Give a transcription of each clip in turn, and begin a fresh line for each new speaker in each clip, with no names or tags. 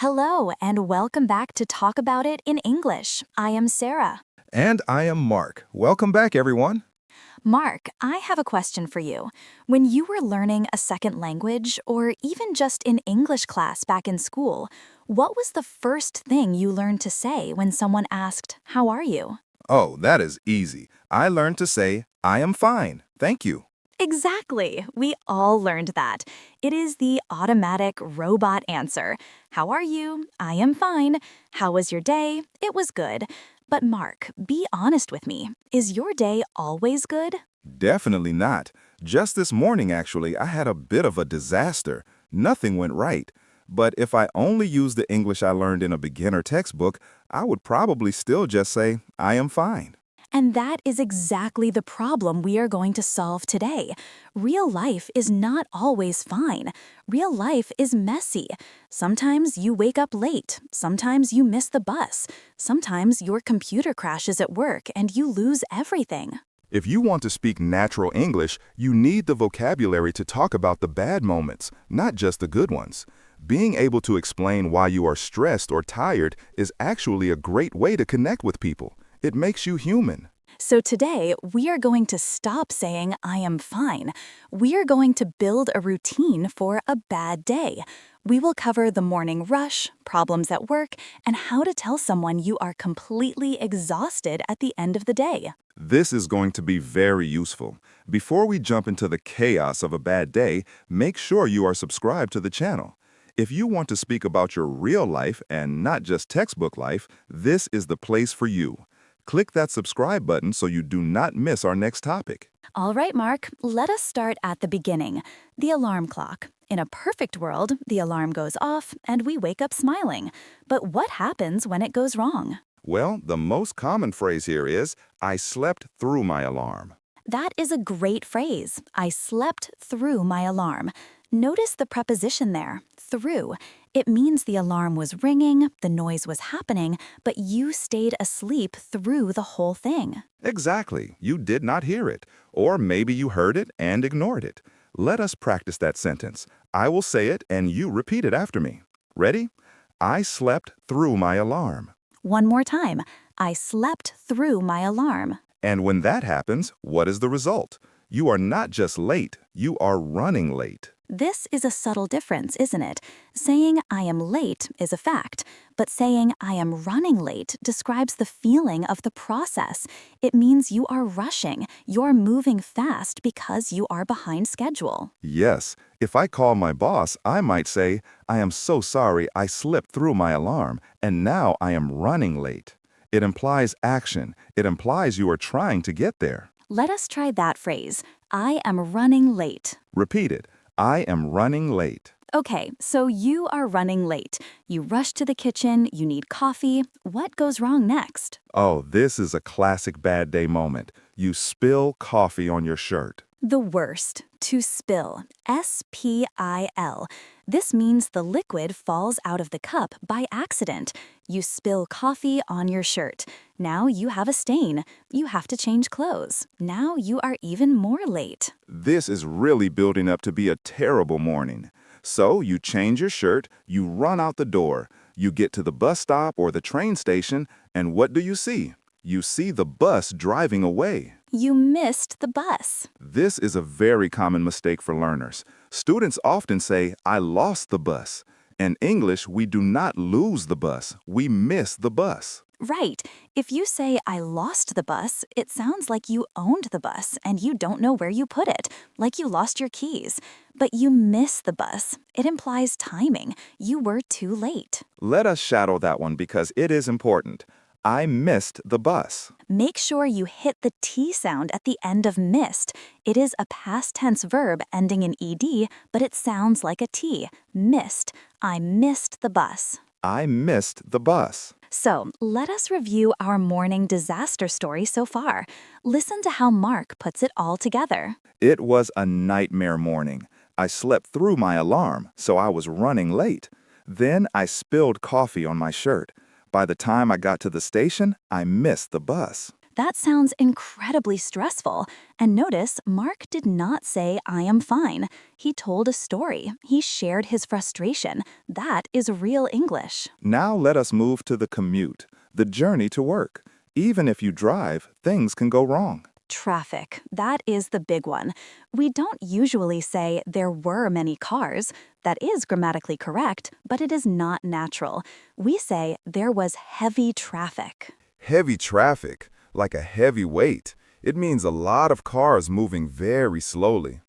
Hello, and welcome back to Talk About It in English. I am Sarah.
And I am Mark. Welcome back, everyone.
Mark, I have a question for you. When you were learning a second language, or even just in English class back in school, what was the first thing you learned to say when someone asked, "How are you?"
Oh, that is easy. I learned to say, I am fine. Thank you.
Exactly. We all learned that. It is the automatic robot answer. How are you? I am fine. How was your day? It was good. But Mark, be honest with me. Is your day always good?
Definitely not. Just this morning, actually, I had a bit of a disaster. Nothing went right. But if I only used the English I learned in a beginner textbook, I would probably still just say, I am fine.
And that is exactly the problem we are going to solve today. Real life is not always fine. Real life is messy. Sometimes you wake up late. Sometimes you miss the bus. Sometimes your computer crashes at work and you lose everything.
If you want to speak natural English, you need the vocabulary to talk about the bad moments, not just the good ones. Being able to explain why you are stressed or tired is actually a great way to connect with people. It makes you human.
So today, we are going to stop saying, "I am fine." We are going to build a routine for a bad day. We will cover the morning rush, problems at work, and how to tell someone you are completely exhausted at the end of the day.
This is going to be very useful. Before we jump into the chaos of a bad day, make sure you are subscribed to the channel. If you want to speak about your real life and not just textbook life, this is the place for you. Click that subscribe button so you do not miss our next topic.
All right, Mark, let us start at the beginning. The alarm clock. In a perfect world, the alarm goes off and we wake up smiling. But what happens when it goes wrong?
Well, the most common phrase here is, I slept through my alarm.
That is a great phrase. I slept through my alarm. Notice the preposition there, through. It means the alarm was ringing, the noise was happening, but you stayed asleep through the whole thing.
Exactly. You did not hear it. Or maybe you heard it and ignored it. Let us practice that sentence. I will say it and you repeat it after me. Ready? I slept through my alarm.
One more time. I slept through my alarm.
And when that happens, what is the result? You are not just late, you are running late.
This is a subtle difference, isn't it? Saying I am late is a fact, but saying I am running late describes the feeling of the process. It means you are rushing, you're moving fast because you are behind schedule.
Yes, if I call my boss, I might say, I am so sorry I slipped through my alarm, and now I am running late. It implies action. It implies you are trying to get there.
Let us try that phrase. I am running late.
Repeat it. I am running late.
Okay, so you are running late. You rush to the kitchen, you need coffee. What goes wrong next?
Oh, this is a classic bad day moment. You spill coffee on your shirt.
The worst. To spill. S-P-I-L. This means the liquid falls out of the cup by accident. You spill coffee on your shirt. Now you have a stain. You have to change clothes. Now you are even more late.
This is really building up to be a terrible morning. So you change your shirt, you run out the door, you get to the bus stop or the train station, and what do you see? You see the bus driving away.
You missed the bus.
This is a very common mistake for learners. Students often say, I lost the bus. In English, we do not lose the bus, we miss the bus.
Right. If you say, "I lost the bus," it sounds like you owned the bus and you don't know where you put it, like you lost your keys. But you miss the bus. It implies timing. You were too late.
Let us shadow that one because it is important. I missed the bus.
Make sure you hit the T sound at the end of missed. It is a past tense verb ending in ed, but it sounds like a T. Missed. I missed the bus.
I missed the bus.
So, let us review our morning disaster story so far. Listen to how Mark puts it all together.
It was a nightmare morning. I slept through my alarm, so I was running late. Then I spilled coffee on my shirt. By the time I got to the station, I missed the bus.
That sounds incredibly stressful. And notice, Mark did not say, I am fine. He told a story. He shared his frustration. That is real English.
Now let us move to the commute, the journey to work. Even if you drive, things can go wrong.
Traffic. That is the big one. We don't usually say there were many cars. That is grammatically correct, but it is not natural. We say there was heavy traffic.
Heavy traffic, like a heavy weight. It means a lot of cars moving very slowly.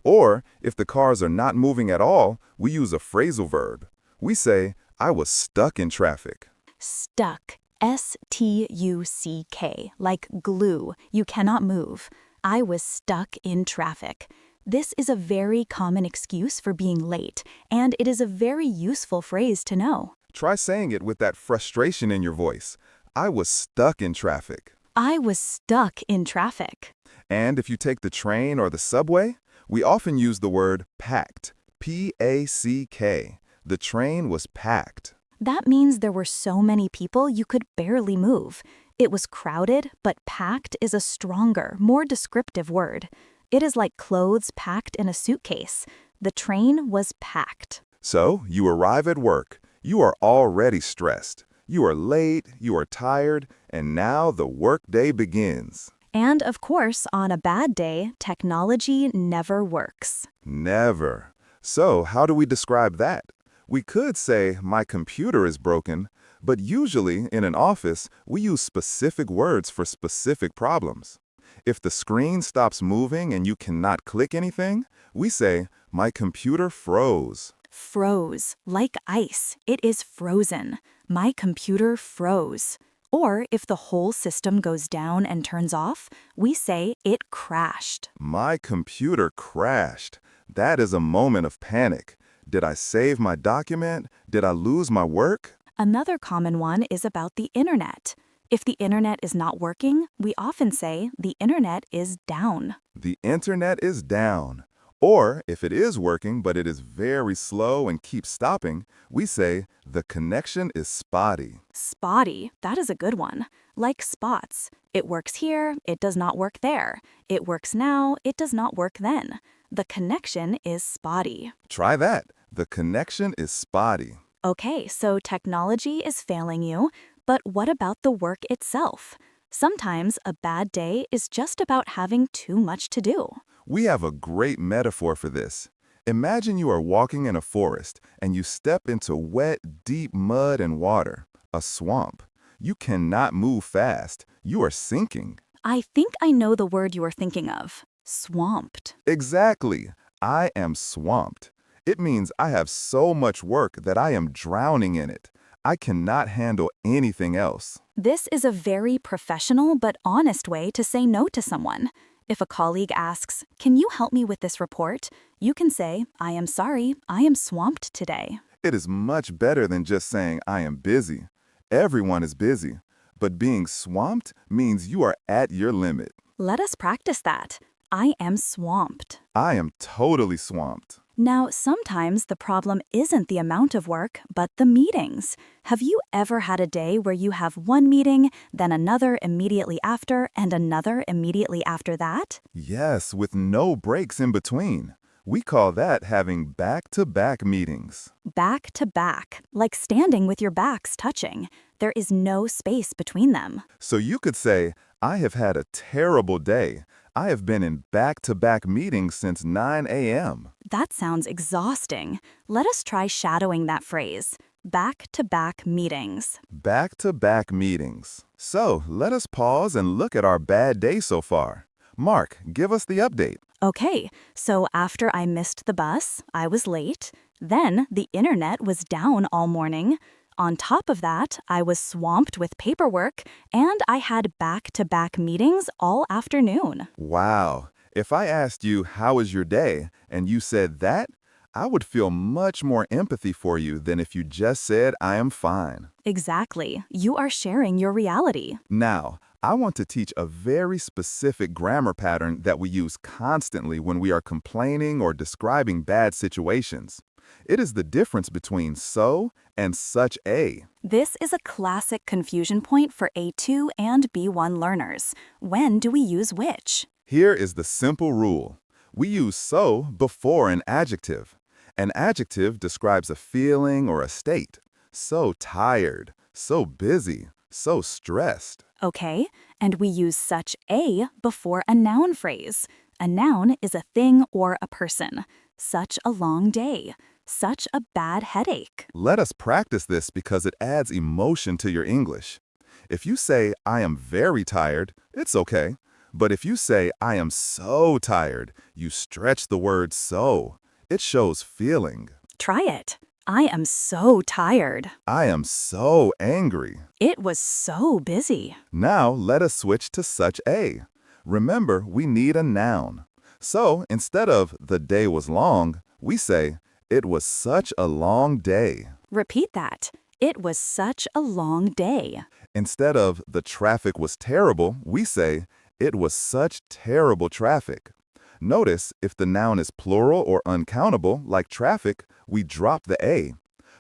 Or, if the cars are not moving at all, we use a phrasal verb. We say, I was stuck in traffic.
Stuck. S-T-U-C-K, like glue. You cannot move. I was stuck in traffic. This is a very common excuse for being late, and it is a very useful phrase to know.
Try saying it with that frustration in your voice. I was stuck in traffic.
I was stuck in traffic.
And if you take the train or the subway, we often use the word packed. P-A-C-K. The train was packed.
That means there were so many people you could barely move. It was crowded, but packed is a stronger, more descriptive word. It is like clothes packed in a suitcase. The train was packed.
So, you arrive at work. You are already stressed. You are late, you are tired, and now the workday begins.
And of course, on a bad day, technology never works.
Never. So, how do we describe that? We could say, my computer is broken, but usually in an office, we use specific words for specific problems. If the screen stops moving and you cannot click anything, we say, my computer froze.
Froze, like ice. It is frozen. My computer froze. Or if the whole system goes down and turns off, we say it crashed.
My computer crashed. That is a moment of panic. Did I save my document? Did I lose my work?
Another common one is about the internet. If the internet is not working, we often say the internet is down.
The internet is down. Or, if it is working but it is very slow and keeps stopping, we say the connection is spotty.
Spotty, that is a good one. Like spots. It works here, it does not work there. It works now, it does not work then. The connection is spotty.
Try that. The connection is spotty.
Okay, so technology is failing you, but what about the work itself? Sometimes a bad day is just about having too much to do.
We have a great metaphor for this. Imagine you are walking in a forest and you step into wet, deep mud and water, a swamp. You cannot move fast. You are sinking.
I think I know the word you are thinking of. Swamped.
Exactly. I am swamped. It means I have so much work that I am drowning in it. I cannot handle anything else.
This is a very professional but honest way to say no to someone. If a colleague asks, "Can you help me with this report?" you can say, "I am sorry, I am swamped today."
It is much better than just saying I am busy. Everyone is busy, but being swamped means you are at your limit.
Let us practice that. I am swamped.
I am totally swamped.
Now, sometimes the problem isn't the amount of work, but the meetings. Have you ever had a day where you have one meeting, then another immediately after, and another immediately after that?
Yes, with no breaks in between. We call that having back-to-back meetings.
Back to back, like standing with your backs touching. There is no space between them.
So you could say, I have had a terrible day. I have been in back-to-back meetings since 9 a.m.
That sounds exhausting. Let us try shadowing that phrase. Back-to-back meetings.
Back-to-back meetings. So let us pause and look at our bad day so far. Mark, give us the update.
Okay, so after I missed the bus, I was late. Then the internet was down all morning. On top of that, I was swamped with paperwork, and I had back-to-back meetings all afternoon.
Wow. If I asked you, how was your day, and you said that, I would feel much more empathy for you than if you just said, I am fine.
Exactly. You are sharing your reality.
Now, I want to teach a very specific grammar pattern that we use constantly when we are complaining or describing bad situations. It is the difference between so and such a.
This is a classic confusion point for A2 and B1 learners. When do we use which?
Here is the simple rule. We use so before an adjective. An adjective describes a feeling or a state. So tired, so busy, so stressed.
Okay, and we use such a before a noun phrase. A noun is a thing or a person. Such a long day. Such a bad headache.
Let us practice this because it adds emotion to your English. If you say, I am very tired, it's okay. But if you say, I am so tired, you stretch the word so. It shows feeling.
Try it. I am so tired.
I am so angry.
It was so busy.
Now let us switch to such a. Remember, we need a noun. So instead of the day was long, we say, it was such a long day.
Repeat that. It was such a long day.
Instead of the traffic was terrible, we say, it was such terrible traffic. Notice, if the noun is plural or uncountable, like traffic, we drop the a.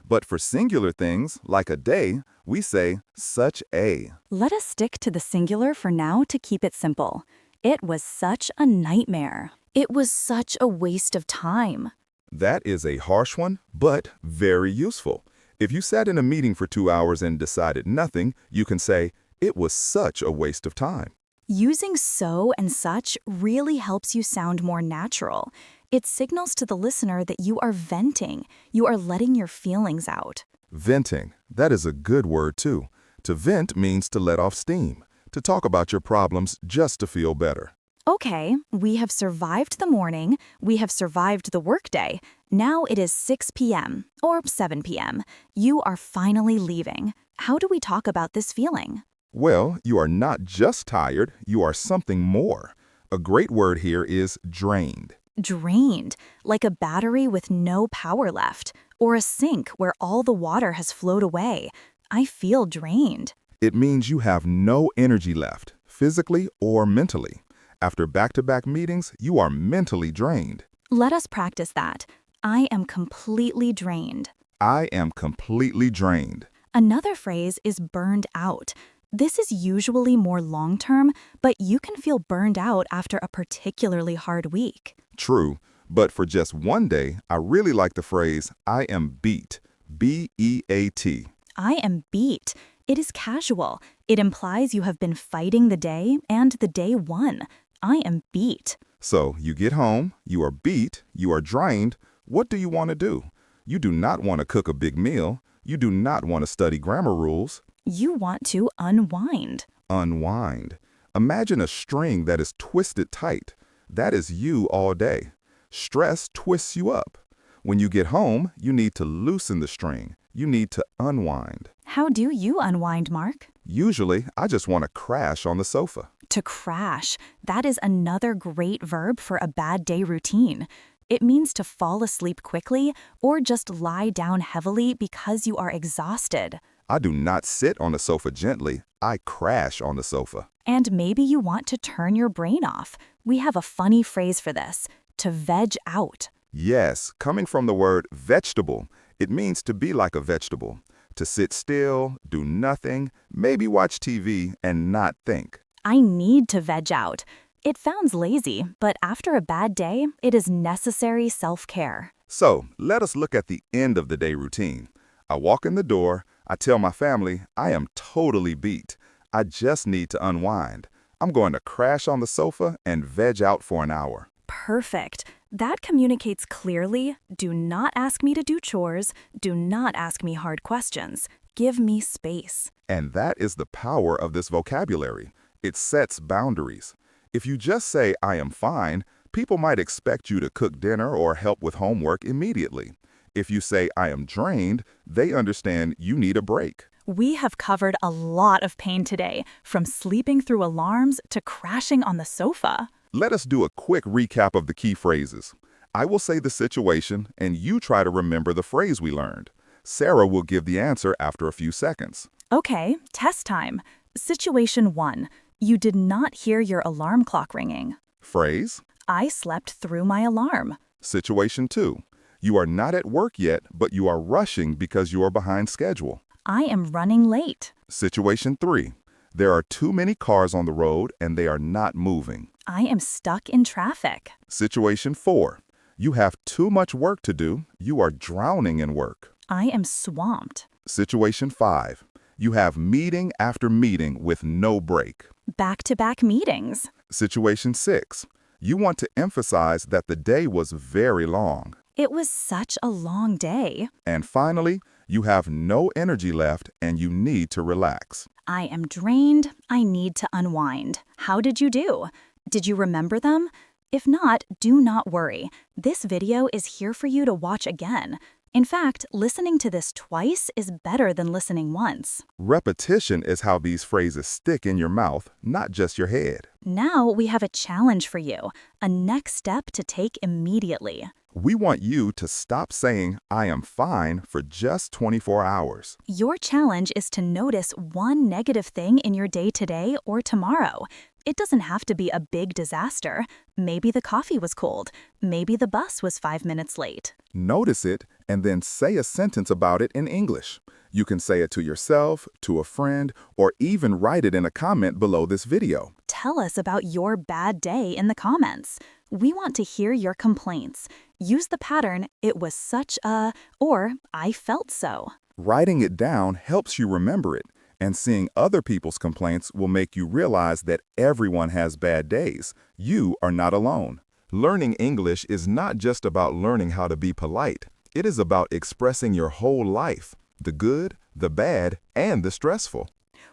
But for singular things, like a day, we say such a.
Let us stick to the singular for now to keep it simple. It was such a nightmare. It was such a waste of time.
That is a harsh one, but very useful. If you sat in a meeting for 2 hours and decided nothing, you can say, it was such a waste of time.
Using so and such really helps you sound more natural. It signals to the listener that you are venting. You are letting your feelings out.
Venting. That is a good word, too. To vent means to let off steam, to talk about your problems just to feel better.
Okay, we have survived the morning. We have survived the workday. Now it is 6 p.m. or 7 p.m. You are finally leaving. How do we talk about this feeling?
Well, you are not just tired, you are something more. A great word here is drained.
Drained, like a battery with no power left, or a sink where all the water has flowed away. I feel drained.
It means you have no energy left, physically or mentally. After back-to-back meetings, you are mentally drained.
Let us practice that. I am completely drained.
I am completely drained.
Another phrase is burned out. This is usually more long-term, but you can feel burned out after a particularly hard week.
True, but for just one day, I really like the phrase, I am beat, B-E-A-T.
I am beat. It is casual. It implies you have been fighting the day and the day won. I am beat.
So you get home, you are beat, you are drained. What do you want to do? You do not want to cook a big meal. You do not want to study grammar rules.
You want to unwind.
Unwind. Imagine a string that is twisted tight. That is you all day. Stress twists you up. When you get home, you need to loosen the string. You need to unwind.
How do you unwind, Mark?
Usually, I just want to crash on the sofa.
To crash. That is another great verb for a bad day routine. It means to fall asleep quickly or just lie down heavily because you are exhausted.
I do not sit on the sofa gently. I crash on the sofa.
And maybe you want to turn your brain off. We have a funny phrase for this, to veg out.
Yes, coming from the word vegetable, it means to be like a vegetable. To sit still, do nothing, maybe watch TV and not think.
I need to veg out. It sounds lazy, but after a bad day, it is necessary self-care.
So, let us look at the end of the day routine. I walk in the door, I tell my family I am totally beat. I just need to unwind. I'm going to crash on the sofa and veg out for an hour.
Perfect. That communicates clearly. Do not ask me to do chores. Do not ask me hard questions. Give me space.
And that is the power of this vocabulary. It sets boundaries. If you just say, I am fine, people might expect you to cook dinner or help with homework immediately. If you say, I am drained, they understand you need a break.
We have covered a lot of pain today, from sleeping through alarms to crashing on the sofa.
Let us do a quick recap of the key phrases. I will say the situation, and you try to remember the phrase we learned. Sarah will give the answer after a few seconds.
Okay, test time. Situation 1. You did not hear your alarm clock ringing.
Phrase.
I slept through my alarm.
Situation 2. You are not at work yet, but you are rushing because you are behind schedule.
I am running late.
Situation 3. There are too many cars on the road and they are not moving.
I am stuck in traffic.
Situation 4. You have too much work to do. You are drowning in work.
I am swamped.
Situation 5. You have meeting after meeting with no break.
Back-to-back meetings.
Situation 6. You want to emphasize that the day was very long.
It was such a long day.
And finally, you have no energy left and you need to relax.
I am drained. I need to unwind. How did you do? Did you remember them? If not, do not worry. This video is here for you to watch again. In fact, listening to this twice is better than listening once.
Repetition is how these phrases stick in your mouth, not just your head.
Now we have a challenge for you, a next step to take immediately.
We want you to stop saying, I am fine, for just 24 hours.
Your challenge is to notice one negative thing in your day today or tomorrow. It doesn't have to be a big disaster. Maybe the coffee was cold. Maybe the bus was 5 minutes late.
Notice it and then say a sentence about it in English. You can say it to yourself, to a friend, or even write it in a comment below this video.
Tell us about your bad day in the comments. We want to hear your complaints. Use the pattern, "It was such a," or "I felt so."
Writing it down helps you remember it, and seeing other people's complaints will make you realize that everyone has bad days. You are not alone. Learning English is not just about learning how to be polite. It is about expressing your whole life, the good, the bad, and the stressful.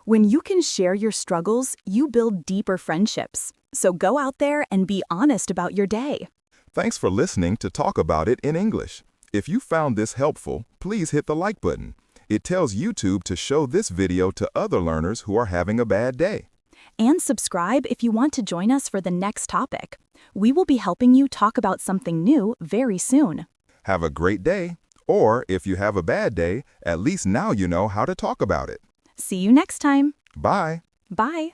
When you can share your struggles, you build deeper friendships. So go out there and be honest about your day.
Thanks for listening to Talk About It in English. If you found this helpful, please hit the like button. It tells YouTube to show this video to other learners who are having a bad day.
And subscribe if you want to join us for the next topic. We will be helping you talk about something new very soon.
Have a great day. Or if you have a bad day, at least now you know how to talk about it.
See you next time.
Bye.
Bye.